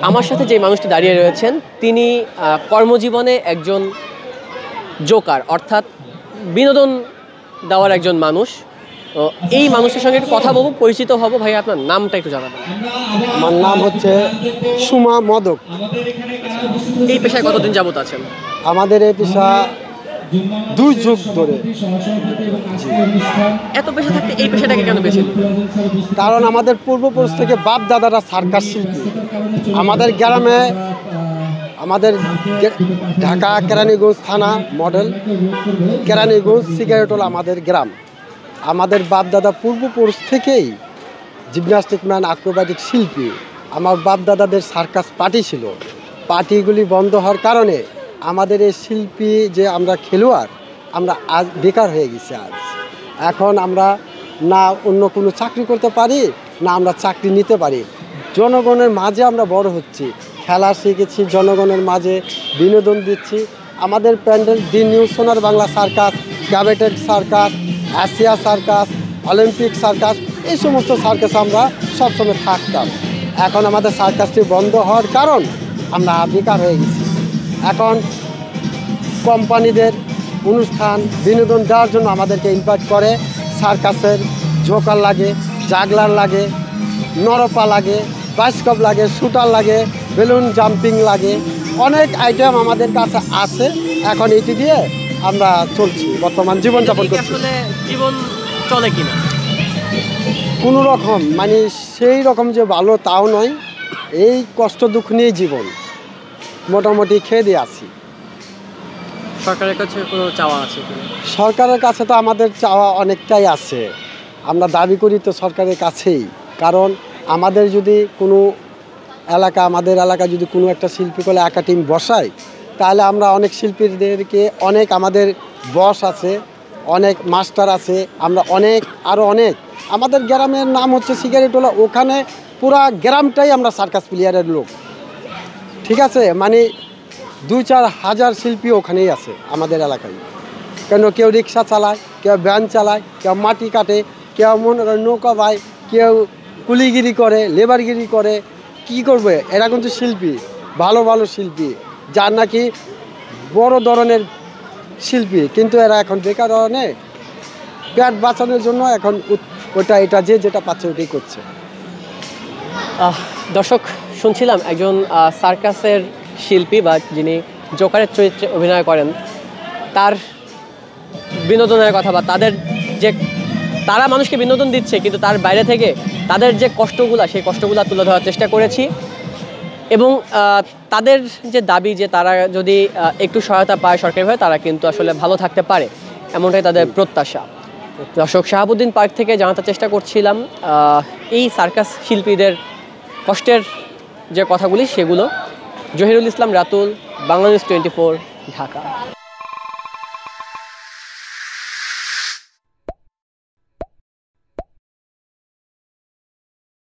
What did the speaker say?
আমার সাথে যে মানুষটি দাঁড়িয়ে রয়েছেন তিনি কর্মজীবনে একজন জোকার, অর্থাৎ বিনোদন দেওয়ার একজন মানুষ। তো এই মানুষের সঙ্গে একটু কথা বলবো, পরিচিত হব। ভাই, আপনার নামটা একটু জানাবেন। আমার নাম হচ্ছে সুমা মদক। এই পেশায় কতদিন যাবত আছেন? আমাদের এই পেশা 2 যুগ ধরে। এত পেশা থাকতে এই পেশাটাকে কেন বেছে নিলেন? কারণ আমাদের পূর্বপুরুষ থেকে বাপ দাদারা সার্কাস শিল্পী। আমাদের গ্রামে, আমাদের ঢাকা কেরানীগঞ্জ থানা মডেল, কেরানীগঞ্জ সিগারেটল আমাদের গ্রাম। আমাদের বাপ দাদা পূর্বপুরুষ থেকেই জিমন্যাস্টিক ম্যান, অ্যাক্রোব্যাটিক শিল্পী। আমার বাপ দাদাদের সার্কাস পার্টি ছিল। পার্টিগুলি বন্ধ হওয়ার কারণে আমাদের এই শিল্পী যে আমরা খেলোয়াড়, আমরা আজ বেকার হয়ে গেছি। এখন আমরা না অন্য কোনো চাকরি করতে পারি, না আমরা চাকরি নিতে পারি। জনগণের মাঝে আমরা বড় হচ্ছি, খেলা শিখেছি, জনগণের মাঝে বিনোদন দিচ্ছি। আমাদের pandal the new Sonar Bangla circus, ক্যাবেটেড circus, Asia circus, Olympic circus, এই সমস্ত সার্কাস আমরা সবসময় থাকতাম। এখন আমাদের সার্কাসটি বন্ধ হওয়ার কারণ আমরা বেকার হয়ে গেছি। এখন কোম্পানিদের অনুষ্ঠান বিনোদন দেওয়ার জন্য আমাদেরকে ইনভাইট করে। সার্কাসের ঝোকার লাগে, জাগলার লাগে, নরপা লাগে, বাইস্কোপ লাগে, শুটার লাগে, বেলুন জাম্পিং লাগে, অনেক আইটেম আমাদের কাছে আছে। এখন এটি দিয়ে আমরা চলছি, বর্তমান জীবনযাপন করছি। আসলে জীবন চলে কিনা কোনো রকম, মানে সেই রকম যে ভালো তাও নয়, এই কষ্ট দুঃখ নিয়েই জীবন, মোটামুটি খেয়ে দিয়ে আছি। সরকারের কাছে কোনো চাওয়া আছে কিনা? সরকারের কাছে তো আমাদের চাওয়া অনেকটাই আছে। আমরা দাবি করি তো সরকারের কাছেই। কারণ আমাদের যদি কোনো এলাকা, আমাদের এলাকায় যদি কোনো একটা শিল্পীকলা একাডেমি বসায়, তাহলে আমরা অনেক শিল্পীদেরকে, অনেক আমাদের বস আছে, অনেক মাস্টার আছে, আমরা আরও অনেক আমাদের গ্রামের নাম হচ্ছে সিগারেটলা। ওখানে পুরা গ্রামটাই আমরা সার্কাস প্লেয়ারের লোক। ঠিক আছে, মানে 2-4 হাজার শিল্পী ওখানেই আছে আমাদের এলাকায়। কেন কেউ রিক্সা চালায়, কেউ ভ্যান চালায়, কেউ মাটি কাটে, কেউ মনে করে নৌকা বায়, কেউ কুলিগিরি করে, লেবারগিরি করে। কি করবে? এরা কিন্তু শিল্পী, ভালো ভালো শিল্পী, যার নাকি বড় ধরনের শিল্পী, কিন্তু এরা এখন বেকার কারণে পেট বাঁচানোর জন্য এখন ওটা এটা যেটা পাচ্ছে ওটাই করছে। দর্শক, শুনছিলাম একজন সার্কাসের শিল্পী বা যিনি জোকারের চরিত্রে অভিনয় করেন, তার বিনোদনের কথা বা তারা মানুষকে বিনোদন দিচ্ছে, কিন্তু তার বাইরে থেকে তাদের যে কষ্টগুলা, সেই কষ্টগুলা তুলে ধরার চেষ্টা করেছি। এবং তাদের যে দাবি, যে তারা যদি একটু সহায়তা পায় সরকারিভাবে, তারা কিন্তু আসলে ভালো থাকতে পারে, এমনটাই তাদের প্রত্যাশা। দর্শক, শাহাবুদ্দিন পার্ক থেকে জানাতে চেষ্টা করছিলাম এই সার্কাস শিল্পীদের কষ্টের যে কথাগুলি, সেগুলো। জহিরুল ইসলাম রাতুল, বাংলানিউজ 24, ঢাকা।